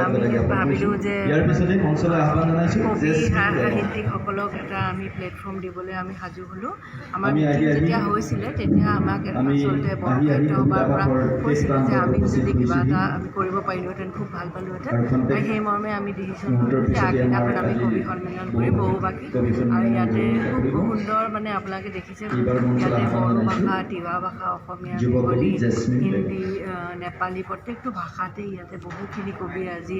আমি ভাবিলোঁ যে কবি সাহিত্যিকসকলক এটা আমি প্লেটফৰ্ম দিবলৈ আমি সাজু হ'লোঁ। আমাৰ মিটিং যেতিয়া হৈছিলে তেতিয়া আমাক আচলতে বৰসাহিত্য সভাৰ পৰা কৈছিলে যে আমি যদি কিবা এটা আমি কৰিব পাৰিলোহেঁতেন খুব ভাল পালোহেঁতেন। আৰু সেই মৰ্মে আমি ডিচিশ্যন ল'লোঁ যে আগদিনাখন আমি কবি সন্মিলন কৰি বহুবাকী আৰু ইয়াতে খুব সুন্দৰ মানে আপোনালোকে দেখিছে ইয়াতে বড়ো ভাষা, তিৱা ভাষা, অসমীয়া, বেংগলী, হিন্দী, নেপালী প্ৰত্যেকটো ভাষাতেই ইয়াতে বহুখিনি কবি আজি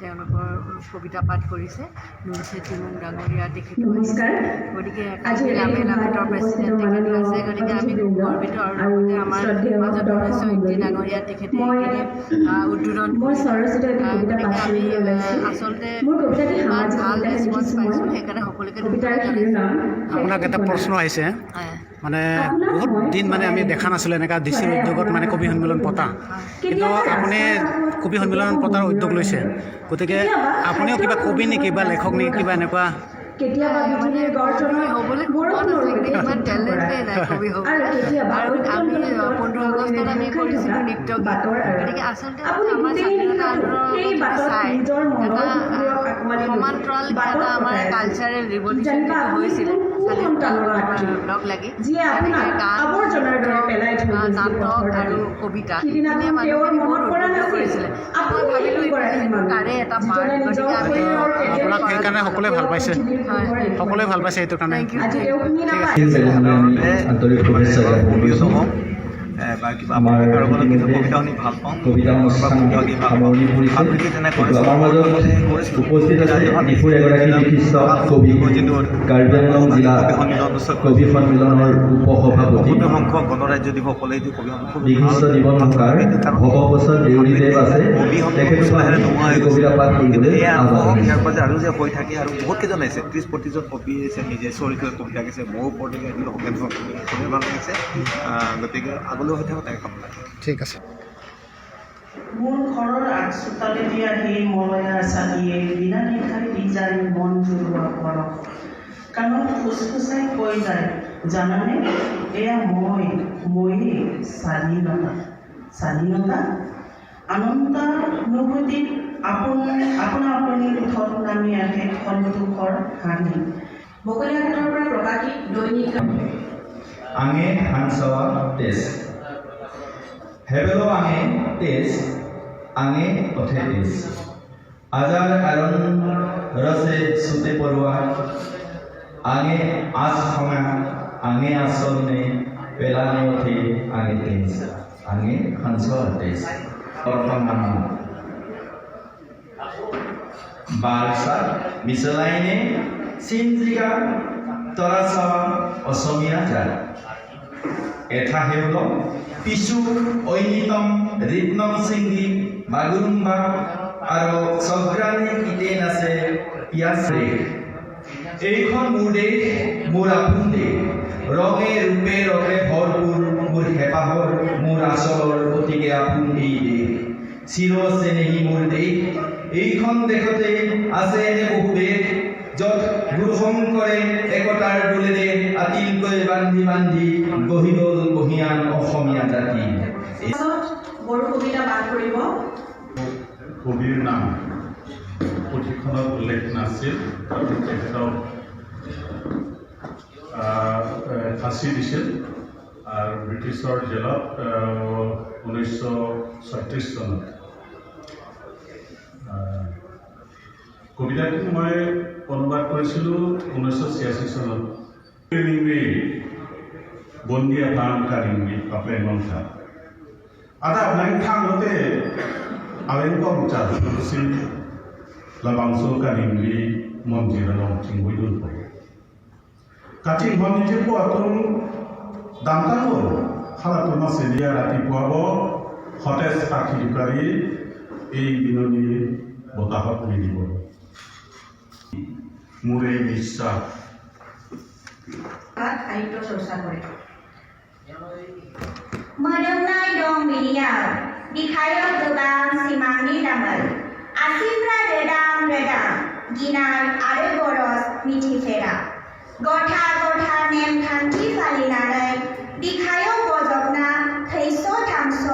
তেওঁলোকৰ কবিতা পাঠ কৰিছে। নুনচে তিমুং ডাঙৰীয়া তেখেতো আহিছে, গতিকে লাভে লাভেটৰ প্ৰেচিডেণ্ট তেখেতো আছে। গতিকে আমি খুব গৰ্বিত আৰু লগতে আমাৰ মাজত নুনচে ইংতি ডাঙৰীয়া তেখেতে উদ্বোধন কৰিছে। গতিকে আমি আচলতে ইমান ভাল ৰেচপঞ্চ পাইছোঁ, সেইকাৰণে সকলোকে আপোনাক এটা প্ৰশ্ন আহিছে মানে বহুত দিন মানে আমি দেখা নাছিলোঁ এনেকুৱা ডিচিৰ উদ্যোগত মানে কবি সন্মিলন পতা, কিন্তু আপুনি কবি সন্মিলন পতাৰ উদ্যোগ লৈছে, গতিকে আপুনিও কিবা কবি নেকি বা লেখক নেকি কিবা এনেকুৱা? মানে হ'বলৈ মন আছে, কিন্তু ইমান টেলেণ্টেই নাই কবি হ'বলৈ। আৰু আমি 15 আগষ্টত আমি কৰিছিলোঁ নৃত্য গীত। গতিকে আচলতে আমাৰ স্বাধীনতা আন্দোলনৰ চাই এটা সমান্তৰালকৈ এটা আমাৰ কালচাৰেল ৰিভলিউশ্যন হৈছিলে স্বাধীনতা লগ লাগি। গতিকে গান, নাটক আৰু কবিতা এইখিনিয়ে মানুহখিনি বহুত উদ্বুদ্ধ কৰিছিলে। মই ভাবিলোঁ এইটো তাৰে এটা পাৰ্ট। গতিকে আমি আপোনাক সেইকাৰণে সকলোৱে ভাল পাইছে, সকলোৱে ভাল পাইছে সেইটো কাৰণে। আন্তৰিক শুভেচ্ছা বা কিবা আমাৰ কিন্তু কবিতা শুনি ভাল পাওঁ, কবিতা সামৰণি পৰিছে। আমাৰ মাজত উপস্থিত আছে ডিফুৰ এগৰাকী বিশিষ্ট কবি, কাৰ্বি আংলং জিলা কবি সন্মিলনৰ উপসভাপতি গণৰাজ্য দিৱসকলে বিশিষ্ট জীৱন সংকাৰ ভৱপ্ৰসাদ দেউৰীদেৱ আছে, তেখেতো কবিতা পাঠ কৰিবলৈ ইয়াৰ পৰা আৰু যে হৈ থাকে আৰু বহুত কেইজন আছে, 30-40জন কবি আছে, নিজে চৰিত্ৰ কবিতা গাইছে, ময়ো ওপৰতে খুবেই ভাল লাগিছে। গতিকে আগলৈ হৈ থাকক তাই কামনা। ঠিক আছে। মোৰ ঘৰৰ আগচোতালেদি আহি মলয়াৰ চালিয়ে বিনা নিশাই দি যায় মন জোৰোৱা পৰশ, কাণত ফুচফুচাই কৈ যায় জানানে এয়া ময়েই স্বাধীনতা। স্বাধীনতা আনন্দানুভূতিত আপোনা আপুনি ঠত নামি আহে সন্তোষৰ হাঁহি। বকলীয়াঘাটৰ পৰা প্ৰকাশিত দৈনিক আঙে হানচাৱা তেজ হেবেলো আঙে তেজ আঙে পথে তেজ আজাৰ কাৰণ ৰসে চুতে পৰুৱা আঙে আজ সমা আঙে আসনে পেলানে ওঠে আঙে তেজ আঙে হানচাৱা তেজ বৰ্তমান বালসা মিছলাইনে চিনজিগা তৰাচাৱা অসমীয়া জাত এটা হেউল পিছু ঐনিতম ঋতনম সিংগী বাগুৰুম্বা আৰু সগ্ৰাণী ইটেন আছে পিয়াছে। এইখন মোৰ দেশ, মোৰ আপোন দেশ, ৰঙে ৰূপে ৰসে ভৰপূৰ মোৰ হেঁপাহৰ, মোৰ আচলৰ অতিকে আপোন এই দেশ, চিৰ চেনেহী মোৰ দেশ। এইখন দেশতে আছে এনে বহু দেশ য'ত গুৰু শংকৰে একতাৰ দোলেৰে আতিলকৈ বান্ধি বান্ধি গঢ়ি গ'ল মহিয়ান অসমীয়া জাতি। বড়ো কবিতা পাঠ কৰিব। কবিৰ নাম পুথিখনত উল্লেখ নাছিল, তেখেতক ফাঁচি দিছিল আৰু ব্ৰিটিছৰ জেলত 1936 চনত। কবিতাখিনি মই অনুবাদ কৰিছিলোঁ 1986 চনত। বন্দিয়া পান কাৰিংগি পাপেন Montha ada langkang lote awen kom cha si labangso karingli monjira long tingoi dun po kating honi je po atum damkalo khala tuma sedia rati poabo hotes pakhi dukari ei binoni botahot milibo mure বিশ্বাস সাহিত্য চৰ্চা কৰে। मोदोमनाय दं बिनियाव बिखायाव गोबां सिमांनि दामोल आसिफ्रा रोदाम रोदाम गिनाय आरो गरज मिथिफेरा गथा गथा नेमखान्थि फालिनानै बिखायाव बजबना थैस' थांस'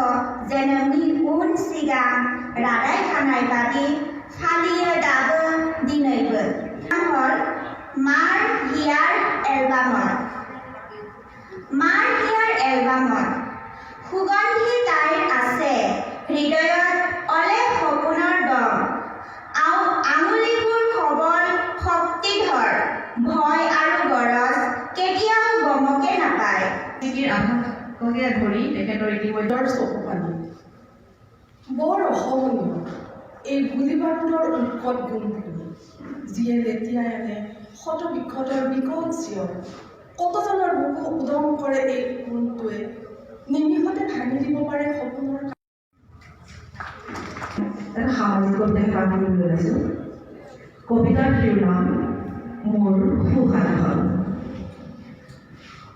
जोनोमनि उन सिगां रादाय नायबादि फालियो दाबो दिनैबो हर मार हियार एलबामत সুগন্ধি তাইৰ আছে হৃদয়ত অলেখ সপোনৰ দম আঙুলিবোৰ সবল শক্তিধৰ ভয় আৰু গৰজ কেতিয়াও গমকে নাপায় পৃথিৱীৰ আভাসকে ধৰি তেখেতৰ ইতিমধ্যে চকু পানী বৰ অসহনীয় এই গুলীবাৰুদৰ উৎকট গুণটো যিয়ে যেতিয়া এনে শতবিক্ষতৰ বিকট চিঞৰ কতজনৰ বুকু উদং কৰে এই গুণটোৱে নিমিষতে ভাঙি দিব পাৰে সপোনৰ এটা সামাজিক কাম কৰি লৈছোঁ কবিতাৰ শিৰোনাম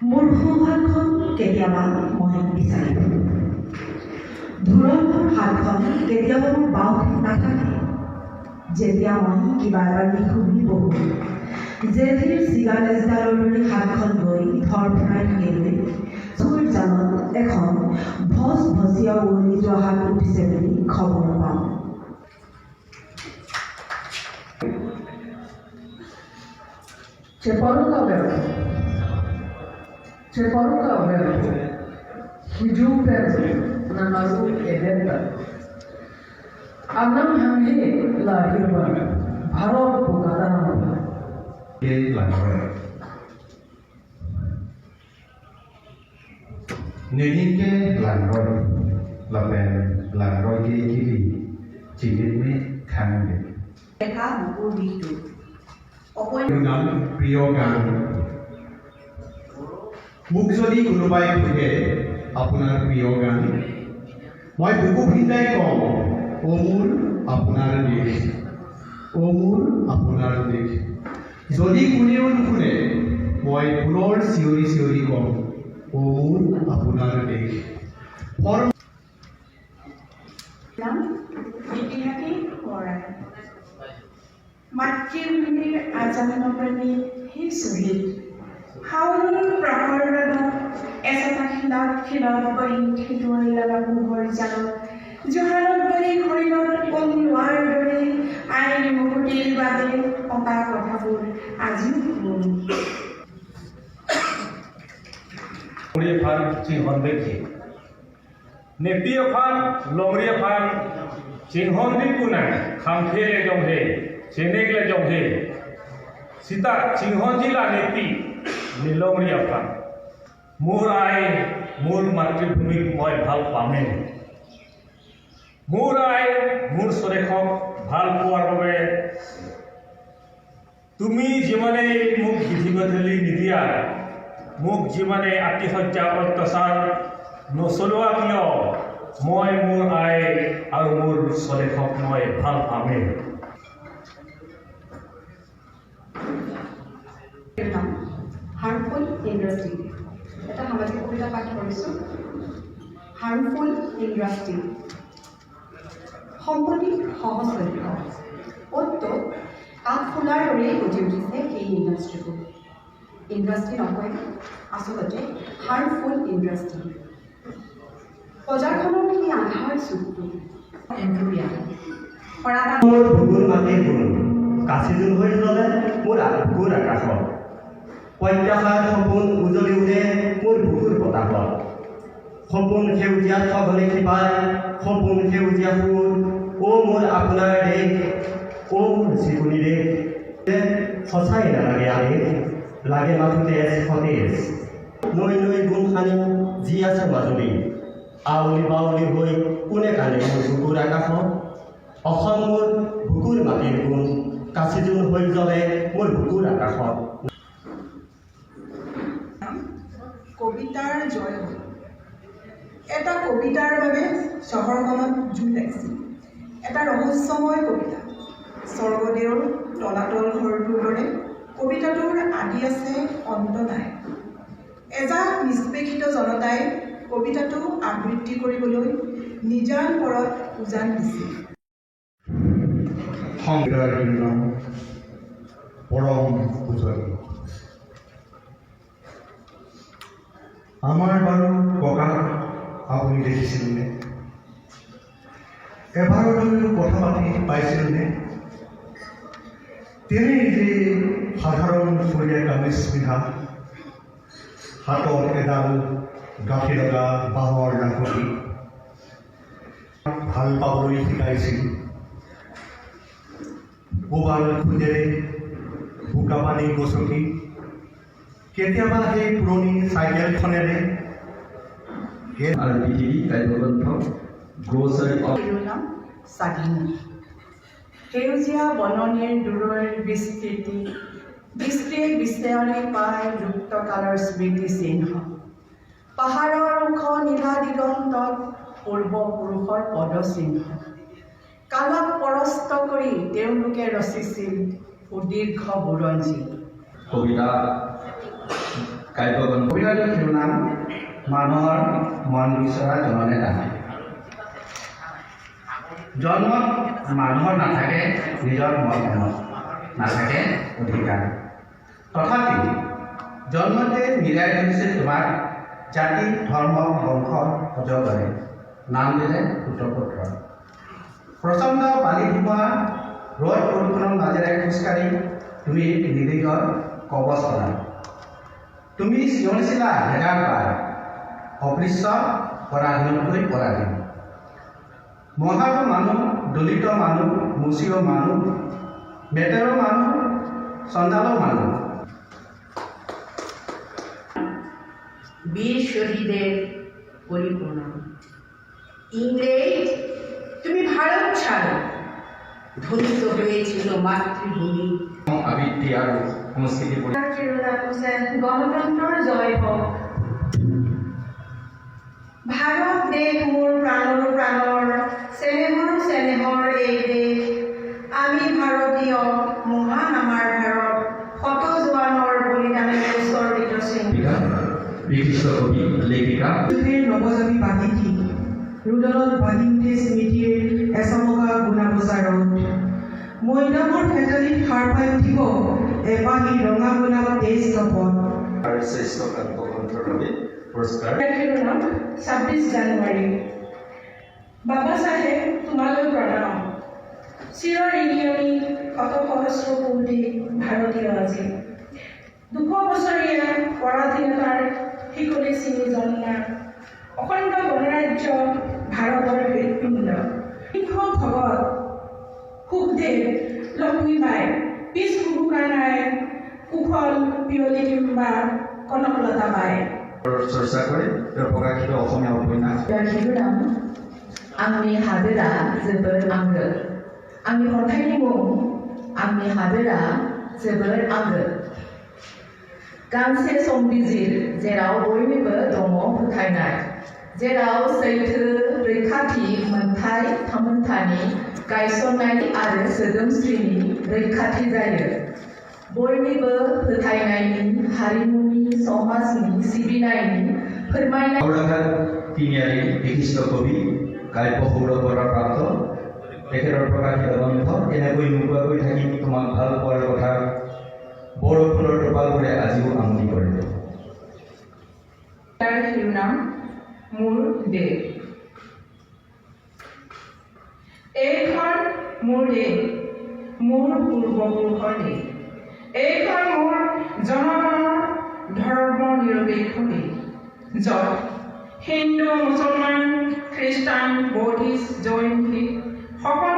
মোৰ সুহালখন কেতিয়াবা মই বিচাৰি ধুৰন্ধৰ হাতখন কেতিয়াবা মোৰ বাওঁত নাথাকে যেতিয়া মই কিবা এটা লিখি বহোঁ জেঠীৰ চিগাৰেটডালৰ দৰে হাতখন গৈ ধৰফৰাই থাকেগৈ চুৰ জালত এখন ভজীয়া উৰণি যোৱা হাত উঠিছে বুলি খবৰ পাওঁ Separuka Vero, Hujumpen, Nanazu Edenda. Anam Hamhe La Hirba, Bharok Bukadana. Nidike Lanroy, Lapen, Lanroy Kiri, Chilimi Kangin. Eka Buku Bitu. নাম প্ৰিয় গান মোক যদি কোনোবাই সোধে আপোনাৰ প্ৰিয় গান মই বুকু ভিন্দাই কওঁ অ মোৰ আপোনাৰ দেশ অ মোৰ আপোনাৰ দেশ যদি কোনেও নুশুনে মই পুনৰ চিঞৰি চিঞৰি কওঁ অ মোৰ আপোনাৰ দেশ মাতৃভূমিৰ আজানপ্ৰেমী সেই শ্বহীদ শাওণ প্ৰহৰত এচটা শিলত বহি খেদুৱৈ লগা পোহৰ জালত জোহাৰত বহি শৰীৰত কলোৱাৰ দৰে আইন মুকুতিৰ বাবে অপা কথাবোৰ আজিও Longria Phan Chinghon Bekhi Nepia Phan Longria Phan Chinghon Bikuna Khamkhe le Jonghe Chenek le Jonghe Sita Chinghon Jila Nepi Ni Longria Phan Mur ai Mur Matribhumi Moi Bhal Pame Mur ai Mur Sorekhok Bhal Poar Babe Tumi Jimane Muk Githibathali Nidia মোক যিমানে আতিশয্যা অত্যাচাৰ নচলোৱা কিয় মই মোৰ আই আৰু মোৰ স্বদেশক মই ভাল পামেই হাৰ্মফুল ইণ্ডাষ্ট্ৰী এটা সামাজিক কবিতা পাঠ কৰিছোঁ হাৰ্মফুল ইণ্ডাষ্ট্ৰী সম্প্ৰতি সহজলভ্য অ'তো কাঠফুলাৰ দৰেই গঢ়ি উঠিছে এই ইণ্ডাষ্ট্ৰীটো ইণ্ডাষ্ট্ৰী নহয় আচলতে হাৰ্মফুল ইণ্ডাষ্ট্ৰী বজাৰখনৰ সেই আধাৰ চুকটো মোৰ বুকুৰ মাটিৰ গুণ কাচিজোল হৈ জ্বলে মোৰ বুকুৰ আকাশত প্ৰত্যাশাৰ সপোন উজলি উঠে মোৰ বুকুৰ বতাহত সপোন সেউজীয়া সঘনে শিপাই সপোন সেউজীয়া ফুল অ' মোৰ আপোনাৰ দেশ অ' মোৰ চিকুনি দেশ সঁচাই নালাগে আদেশ লাগে মাথো তেজ সতেজ নৈ নৈ গুণ সানি যি আছে মাজুলী আউলি বাউলি হৈ কোনে কানে মোৰ বুকুৰ আকাশত অসম মোৰ বুকুৰ মাটিৰ গুণ কাচিজোল হৈ জ্বলে মোৰ বুকুৰ আকাশত কবিতাৰ জয় হ'ল এটা কবিতাৰ বাবে চহৰখনত জুই লাগিছিল এটা ৰহস্যময় কবিতা স্বৰ্গদেউৰ তলাতল ঘৰটোৰ দৰে কবিতাটোৰ আদি আছে অন্ত নাই এজাক নিষ্পেষিত জনতাই কবিতাটো আবৃত্তি কৰিবলৈ নিজান পৰত উজান দিছিল পৰম উজলি আমাৰ বাৰু ককা আপুনি দেখিছিলনে এবাৰলৈ কথা পাতি পাইছিলনে? তেনেই যে সাধাৰণ চুৰীয়া কামিজ পিন্ধা, হাতত এডাল গাঁঠি লগা বাঁহৰ লাখুটি, ভাল পাবলৈ শিকাইছিল। কোবাল খোজেৰে বোকা পানী গছকি, কেতিয়াবা সেই পুৰণি চাইকেলখনেৰে আৰু পৃথিৱী কাব্যগ্ৰন্থ গ্ৰ'চাৰী অফ শিৰোনাম স্বাধীন। সেউজীয়া বননিৰ দূৰৈৰ বিস্তৃতি, দৃষ্টিয়ে বিচাৰি পায় লুপ্তকালৰ স্মৃতি চিহ্ন। পাহাৰৰ ওখ নীলা দিগন্তত পূৰ্বপুৰুষৰ পদচিহ্ন। কালক পৰস্ত কৰি তেওঁলোকে ৰচিছিল সুদীৰ্ঘ বুৰঞ্জী। কবিতা কাব্যগ্ৰন্থ। কবিতাটোৰ শিৰোনাম মানুহৰ মন বিচৰা জননেতা। জন্মত মানুহৰ নাথাকে নিজৰ মন মনত, নাথাকে অধিকাৰ। তথাপি জন্মতে মিলাই ধৰিছে তোমাক জাতি ধৰ্ম বংশ অজগৰে, নাম দিলে সূত্ৰপুত্ৰ। প্ৰচণ্ড বালি ধুমুহা ৰ'দ বৰষুণৰ মাজেৰে খোজকাঢ়ি তুমি নিৰীহৰ কবচ কৰা। তুমি চিঞৰিছিলা হেগাৰ পাৰ, অপৃশ্য পৰাধীনতকৈ পৰাধীন। মহাৰো মানুহ, দলিত মানুহ, মুচিও মানুহ, বেতেৰো মানুহ, চণ্ডালো মানুহ। বীৰ শহীদেৰ পৰিপূৰ্ণ। ইংৰেজ তুমি ভাৰত ছাড়ো, ধ্বংস হয়েছিল মাতৃভূমি। আবৃত্তি আৰু সংস্কৃতি গণতন্ত্ৰৰ জয় হওক। ভাৰত দেশ মোৰ প্ৰাণৰ প্ৰাণৰ, চেনেহৰ চেনেহৰ এই দেশ। আমি ভাৰতীয়, মহান আমাৰ ভাৰত, শত জোৱানৰ বলিদানে উৎসৰ্গিত চিহ্ন। বিশিষ্ট কবি লেখিকা নৱজাতি বাতিথি ৰুদলত বান্ধি উঠে স্মৃতিৰ এচমকা গুণাবচাৰত। মৈদামৰ ফেটালিত সাৰ পাই উঠিব এপাহি ৰঙা গোলাপ তেজ তপত। আৰু শ্ৰেষ্ঠ কাব্যগ্ৰন্থৰ বাবে পুৰস্কাৰ। 26 জানুৱাৰী। বাবা চাহেব তোমালৈ প্ৰণাম। চিৰ ঋণী শত সহস্ৰ কোটি ভাৰতীয় আজি। 200 বছৰীয়া পৰাধীনতাৰ শিকলি চিঙি জন্মা অখণ্ড গণৰাজ্য ভাৰতৰ হৃৎপিণ্ড। সিংহ ভগত সুখদেৱ লক্ষ্মীবাই পিছ হুহুকা নাই, কুশল পিয়লি কিম্বা কনকলতা বাই। চৰ্চা কৰে তেওঁ প্ৰকাশিত অসমীয়া উপন্যাস। শিৰোনাম आंनि हादोरा जोबोर आंगो। आंनि खन्थाइनि मुं आंनि हादोरा जोबोर आंगो। गांसे संबिजिर जेराव बयनिबो दङ फोथायनाय, जेराव सैथो रैखाथि मोनथाय थामोनथानि गायसननाय आरो सोदोमस्रिनि रैखाथि जायो। बयनिबो फोथायनायनि, हारिमुनि, समाजनि सिबिनायनि फोरमायनाय। তিনিআলি বিশিষ্ট কবি কাব্য সৌৰভ বঁটা প্ৰাপ্ত তেখেতৰ প্ৰকাশিত গ্ৰন্থ এনেকৈ নোকোৱাকৈ থাকি তোমাক ভাল পোৱাৰ কথা বৰষুণৰ টোপালবোৰে আজিও আমনি কৰে। তাৰ শিৰোনাম মোৰ দেশ। এইখন মোৰ দেশ, মোৰ পূৰ্বপুৰুষৰ দেশ। এইখন মোৰ জনগণৰ ধৰ্ম নিৰপেক্ষ দেশ, য'ত হিন্দু, মুছলমান, খ্ৰীষ্টান, বৌদ্ধিষ্ট, জৈন, শিখ সকলো